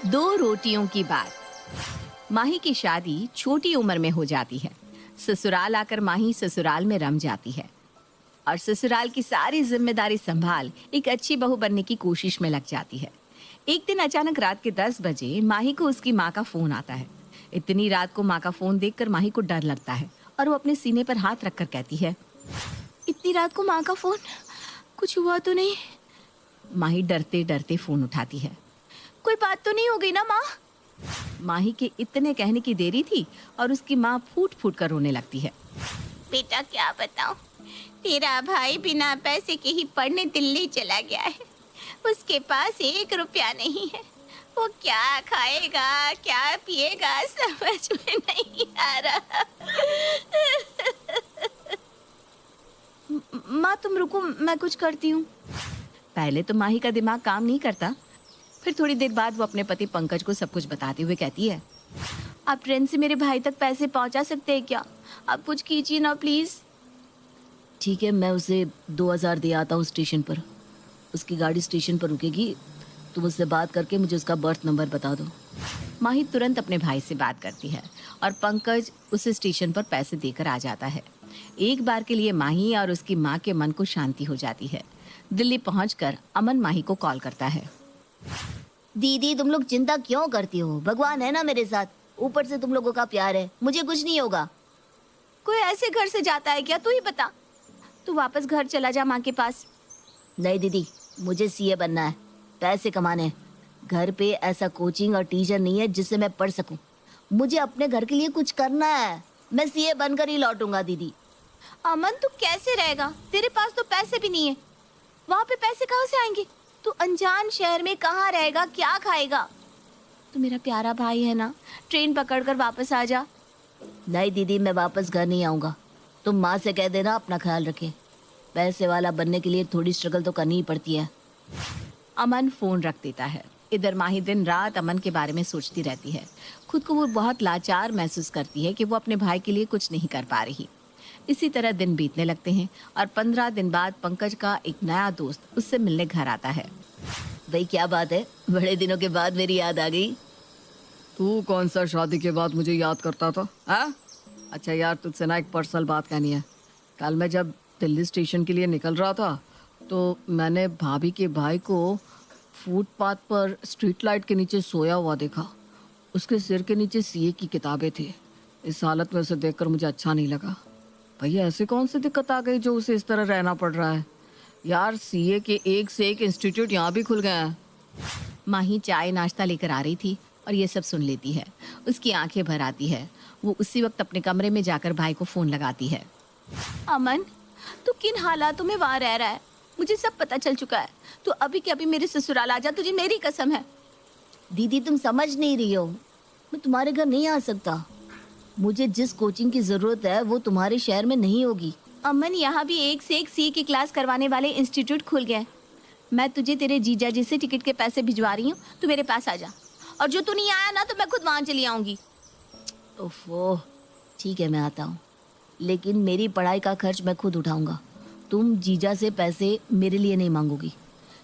दो रोटियों की बात। माही की शादी छोटी उम्र में हो जाती है। ससुराल आकर माही ससुराल में रम जाती है और ससुराल की सारी जिम्मेदारी संभाल एक अच्छी बहू बनने की कोशिश में लग जाती है। एक दिन अचानक रात के 10 बजे माही को उसकी माँ का फोन आता है। इतनी रात को माँ का फोन देखकर माही को डर लगता है और वो अपने सीने पर हाथ रखकर कहती है, इतनी रात को माँ का फोन, कुछ हुआ तो नहीं? माही डरते डरते फोन उठाती है। कोई बात तो नहीं हो गई ना माँ? माही के इतने कहने की देरी थी और उसकी माँ फूट फूट कर रोने लगती है। बेटा क्या बताऊं, तेरा भाई बिना पैसे के ही पढ़ने दिल्ली चला गया है। उसके पास 1 रुपया नहीं है। वो क्या खाएगा क्या पिएगा समझ में नहीं आ रहा। माँ तुम रुको, मैं कुछ करती हूँ। पहले तो माही का दिमाग काम नहीं करता, फिर थोड़ी देर बाद वो अपने पति पंकज को सब कुछ बताते हुए कहती है, आप ट्रेन से मेरे भाई तक पैसे पहुंचा सकते हैं क्या? आप कुछ कीजिए ना प्लीज। ठीक है, मैं उसे 2000 दे आता हूँ स्टेशन पर। उसकी गाड़ी स्टेशन पर रुकेगी, तुम उससे बात करके मुझे उसका बर्थ नंबर बता दो। माही तुरंत अपने भाई से बात करती है और पंकज उसे स्टेशन पर पैसे देकर आ जाता है। एक बार के लिए माही और उसकी माँ के मन को शांति हो जाती है। दिल्ली पहुंचकर अमन माही को कॉल करता है। दीदी तुम लोग चिंता क्यों करती हो? भगवान है ना मेरे साथ, ऊपर से तुम लोगों का प्यार है, मुझे कुछ नहीं होगा। कोई ऐसे घर से जाता है क्या? तू ही बता। तू वापस घर चला जा माँ के पास। नहीं दीदी, मुझे सीए बनना है, पैसे कमाने हैं। घर पे ऐसा कोचिंग और टीचर नहीं है जिससे मैं पढ़ सकूं। मुझे अपने घर के लिए कुछ करना है। मैं सीए बनकर ही लौटूंगा दीदी। अमन तू कैसे रहेगा? तेरे पास तो पैसे भी नहीं है। वहाँ पे पैसे कहाँ से आएंगे? तू अनजान शहर में कहाँ रहेगा, क्या खाएगा? तू मेरा प्यारा भाई है ना, ट्रेन पकड़कर वापस आ जा। नहीं दीदी, मैं वापस घर नहीं आऊँगा। तुम माँ से कह देना अपना ख्याल रखे। पैसे वाला बनने के लिए थोड़ी स्ट्रगल तो करनी ही पड़ती है। अमन फोन रख देता है। इधर माही दिन रात अमन के बारे में सोचती रहती है। खुद को वो बहुत लाचार महसूस करती है कि वो अपने भाई के लिए कुछ नहीं कर पा रही। इसी तरह दिन बीतने लगते हैं और 15 दिन बाद पंकज का एक नया दोस्त उससे मिलने घर आता है। भाई क्या बात है, बड़े दिनों के बाद मेरी याद आ गई। तू कौन सा शादी के बाद मुझे याद करता था? हाँ? अच्छा यार, तुझसे ना एक पर्सनल बात कहनी है। कल मैं जब दिल्ली स्टेशन के लिए निकल रहा था तो मैंने भाभी के भाई को फुटपाथ पर स्ट्रीट लाइट के नीचे सोया हुआ देखा। उसके सिर के नीचे सीए की किताबें थी। इस हालत में उसे देखकर मुझे अच्छा नहीं लगा। भैया ऐसे कौन सी दिक्कत आ गई जो उसे इस तरह रहना पड़ रहा है? यार सीए के एक से एक इंस्टीट्यूट यहाँ भी खुल गए हैं। माही चाय नाश्ता लेकर आ रही थी और ये सब सुन लेती है। उसकी आंखें भर आती है। वो उसी वक्त अपने कमरे में जाकर भाई को फोन लगाती है। अमन, तू किन हालातों में वहाँ रह रहा है? मुझे सब पता चल चुका है। तू अभी के अभी मेरे ससुराल आ जा, तुझे मेरी कसम है। दीदी तुम समझ नहीं रही हो, मैं तुम्हारे घर नहीं आ सकता। मुझे जिस कोचिंग की जरूरत है वो तुम्हारे शहर में नहीं होगी। अमन, यहाँ भी एक से एक सीए की क्लास करवाने वाले इंस्टीट्यूट खुल गए। मैं तुझे तेरे जीजा जी से टिकट के पैसे भिजवा रही हूँ, तू मेरे पास आ जा। और जो तू नहीं आया ना तो मैं खुद वहाँ चली आऊंगी। ओफो, ठीक है मैं आता हूँ, लेकिन मेरी पढ़ाई का खर्च मैं खुद उठाऊंगा। तुम जीजा से पैसे मेरे लिए नहीं मांगोगी।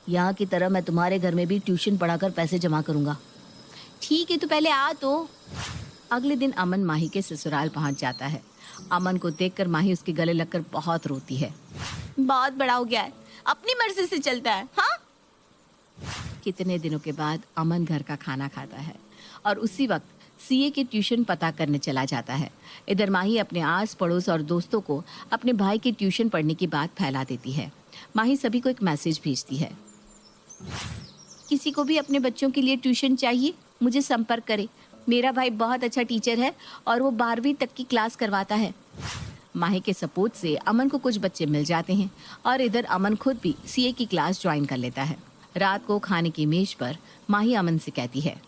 यहाँ की तरह मैं तुम्हारे घर में भी ट्यूशन पढ़ाकर पैसे जमा करूंगा। ठीक है, तू पहले आ तो। अगले दिन अमन माही के ससुराल पहुंच जाता है। अमन को देखकर माही उसके गले लगकर बहुत रोती है। बहुत बड़ा हो गया है, अपनी मर्जी से चलता है। हाँ? कितने दिनों के बाद अमन घर का खाना खाता है और उसी वक्त सीए के ट्यूशन पता करने चला जाता है। इधर माही अपने आस पड़ोस और दोस्तों को अपने भाई के ट्यूशन पढ़ने की बात फैला देती है। माही सभी को एक मैसेज भेजती है, किसी को भी अपने बच्चों के लिए ट्यूशन चाहिए मुझे संपर्क करे। मेरा भाई बहुत अच्छा टीचर है और वो 12वीं तक की क्लास करवाता है। माही के सपोर्ट से अमन को कुछ बच्चे मिल जाते हैं और इधर अमन खुद भी सीए की क्लास ज्वाइन कर लेता है। रात को खाने की मेज पर माही अमन से कहती है,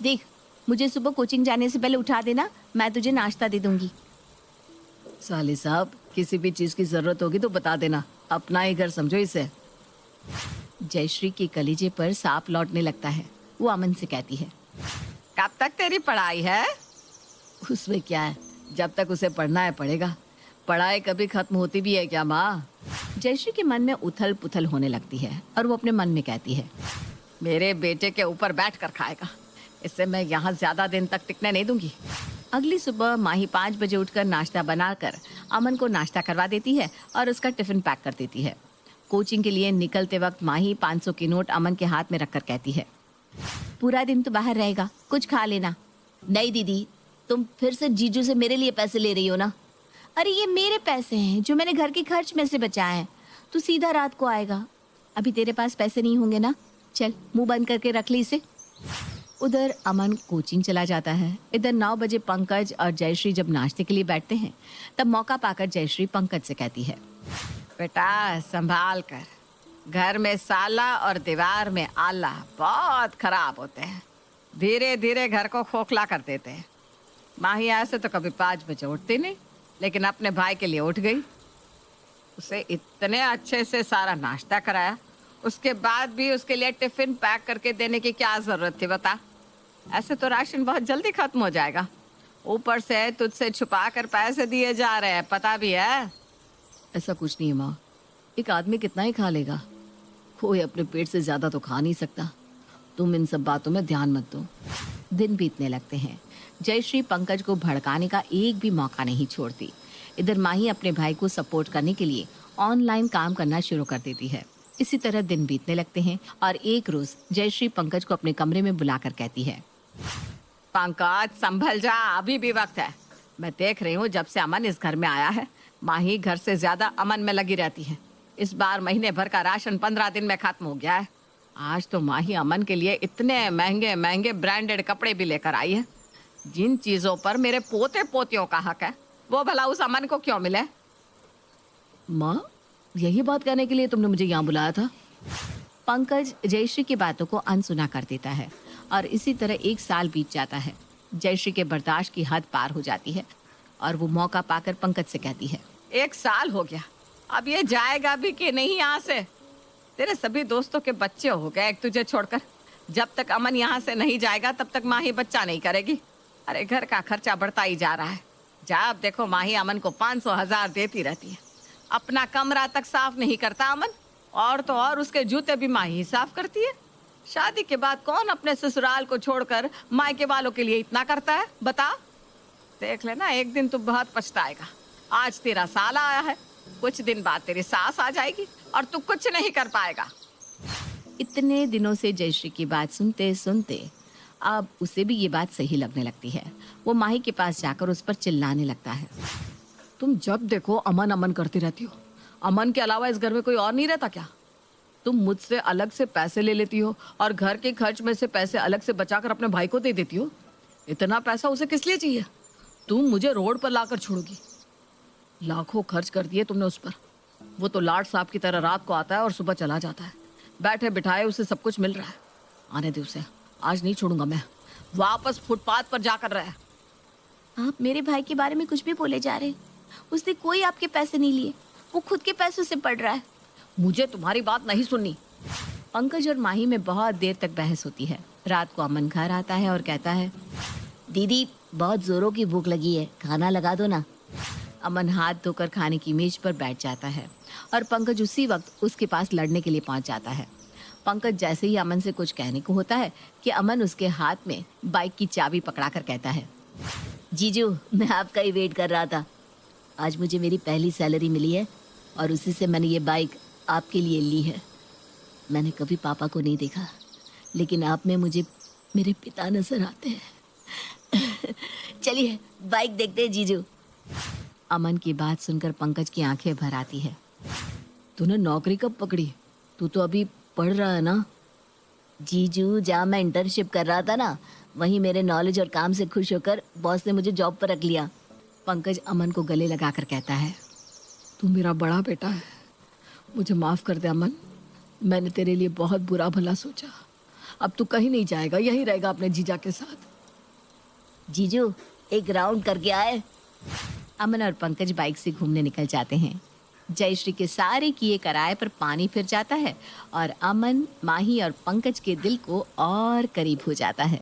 देख मुझे सुबह कोचिंग जाने से पहले उठा देना, मैं तुझे नाश्ता दे दूंगी। साली साहब, किसी भी चीज की जरूरत होगी तो बता देना, अपना ही घर समझो इसे। जयश्री के कलीजे पर सांप लौटने लगता है। वो अमन से कहती है, कब तक तेरी पढ़ाई है? उसमें क्या है, जब तक उसे पढ़ना है पढ़ेगा। पढ़ाई कभी खत्म होती भी है क्या माँ? जयश्री के मन में उथल पुथल होने लगती है और वो अपने मन में कहती है, मेरे बेटे के ऊपर बैठ कर खाएगा, इससे मैं यहाँ ज्यादा दिन तक टिकने नहीं दूंगी। अगली सुबह माही 5 बजे उठकर नाश्ता बनाकर अमन को नाश्ता करवा देती है और उसका टिफिन पैक कर देती है। कोचिंग के लिए निकलते वक्त माही 500 की नोट अमन के हाथ में रखकर कहती है, पूरा दिन तो बाहर रहेगा, कुछ खा लेना। नहीं दीदी, तुम फिर से जीजू से मेरे लिए पैसे ले रही हो ना। अरे ये मेरे पैसे हैं जो मैंने घर के खर्च में से बचाए हैं। तू सीधा रात को आएगा। अभी तेरे पास पैसे नहीं होंगे ना, चल मुंह बंद करके रख ली इसे। उधर अमन कोचिंग चला जाता है। इधर 9 बजे पंकज और जयश्री जब नाश्ते के लिए बैठते हैं तब मौका पाकर जयश्री पंकज से कहती है, बेटा संभाल कर, घर में साला और दीवार में आला बहुत खराब होते हैं, धीरे धीरे घर को खोखला कर देते हैं। माही ऐसे तो कभी 5 बजे उठती नहीं, लेकिन अपने भाई के लिए उठ गई। उसे इतने अच्छे से सारा नाश्ता कराया, उसके बाद भी उसके लिए टिफिन पैक करके देने की क्या जरूरत थी बता। ऐसे तो राशन बहुत जल्दी खत्म हो जाएगा, ऊपर से तुझसे छुपा कर पैसे दिए जा रहे हैं, पता भी है। ऐसा कुछ नहीं है माँ, एक आदमी कितना ही खा लेगा, कोई अपने पेट से ज्यादा तो खा नहीं सकता। तुम इन सब बातों में ध्यान मत दो। दिन बीतने लगते हैं। जयश्री पंकज को भड़काने का एक भी मौका नहीं छोड़ती। इधर माही अपने भाई को सपोर्ट करने के लिए ऑनलाइन काम करना शुरू कर देती है। इसी तरह दिन बीतने लगते हैं और एक रोज जयश्री पंकज को अपने कमरे में बुलाकर कहती है, पंकज संभल जा, अभी भी वक्त है। मैं देख रही हूँ जब से अमन इस घर में आया है, माही घर से ज्यादा अमन में लगी रहती है। इस बार महीने भर का राशन 15 दिन में खत्म हो गया है। आज तो माही अमन के लिए इतने महंगे महंगे ब्रांडेड कपड़े भी लेकर आई है। जिन चीजों पर मेरे पोते पोतियों का हक है, वो भला उस अमन को क्यों मिले? माँ, यही बात कहने के लिए तुमने मुझे यहाँ बुलाया था? पंकज जयश्री की बातों को अनसुना कर देता है और इसी तरह 1 साल बीत जाता है। जयश्री के बर्दाश्त की हद पार हो जाती है और वो मौका पाकर पंकज से कहती है, 1 साल हो गया, अब ये जाएगा भी कि नहीं यहाँ से? तेरे सभी दोस्तों के बच्चे हो गए एक तुझे छोड़कर। जब तक अमन यहाँ से नहीं जाएगा तब तक माही बच्चा नहीं करेगी। अरे घर का खर्चा बढ़ता ही जा रहा है। जब देखो माही अमन को 500,000 देती रहती है। अपना कमरा तक साफ नहीं करता अमन, और तो और उसके जूते भी माही ही साफ करती है। शादी के बाद कौन अपने ससुराल को छोड़कर मायके वालों के लिए इतना करता है बता? देख लेना, एक दिन तू बहुत पछताएगा। आज तेरा साला आया है, कुछ दिन बाद तेरी सास आ जाएगी और तू कुछ नहीं कर पाएगा। इतने दिनों से जयश्री की बात सुनते सुनते अब उसे भी ये बात सही लगने लगती है। वो माही के पास जाकर उस पर चिल्लाने लगता है, तुम जब देखो अमन अमन करती रहती हो। अमन के अलावा इस घर में कोई और नहीं रहता क्या? तुम मुझसे अलग से पैसे ले लेती हो और घर के खर्च में से पैसे अलग से बचाकर अपने भाई को दे देती हो। इतना पैसा उसे किस लिए चाहिए? तुम मुझे रोड पर लाकर छोड़ोगी? लाखों खर्च कर दिए तुमने उस पर। वो तो लाट साहब की तरह रात को आता है और सुबह चला जाता है। बैठे बिठाए उसे सब कुछ मिल रहा है। आने दे उसे, आज नहीं छोड़ूंगा मैं। वापस फुटपाथ पर जाकर रहे। आप मेरे भाई के बारे में कुछ भी बोले जा रहे हैं। उसने कोई आपके पैसे नहीं लिए, वो खुद के पैसों से पढ़ रहा है। मुझे तुम्हारी बात नहीं सुननी। पंकज और माही में बहुत देर तक बहस होती है। रात को अमन घर आता है और कहता है, दीदी बहुत जोरों की भूख लगी है, खाना लगा दो ना। अमन हाथ धोकर खाने की मेज पर बैठ जाता है और पंकज उसी वक्त उसके पास लड़ने के लिए पहुंच जाता है। पंकज जैसे ही अमन से कुछ कहने को होता है कि अमन उसके हाथ में बाइक की चाबी पकड़ाकर कहता है, जीजू मैं आपका ही वेट कर रहा था। आज मुझे मेरी पहली सैलरी मिली है और उसी से मैंने ये बाइक आपके लिए ली है। मैंने कभी पापा को नहीं देखा, लेकिन आप में मुझे मेरे पिता नजर आते हैं। चलिए बाइक देखते हैं जीजू। अमन की बात सुनकर पंकज की आंखें भर आती है। तूने नौकरी कब पकड़ी? तू तो अभी पढ़ रहा है ना? जीजू जहाँ मैं इंटर्नशिप कर रहा था ना, वहीं मेरे नॉलेज और काम से खुश होकर बॉस ने मुझे जॉब पर रख लिया। पंकज अमन को गले लगाकर कहता है, तू मेरा बड़ा बेटा है, मुझे माफ कर दे अमन। मैंने तेरे लिए बहुत बुरा भला सोचा। अब तू कहीं नहीं जाएगा, यहीं रहेगा अपने जीजा के साथ। जीजू एक राउंड करके आए। अमन और पंकज बाइक से घूमने निकल जाते हैं। जयश्री के सारे किए कराए पर पानी फिर जाता है और अमन, माही और पंकज के दिल को और करीब हो जाता है।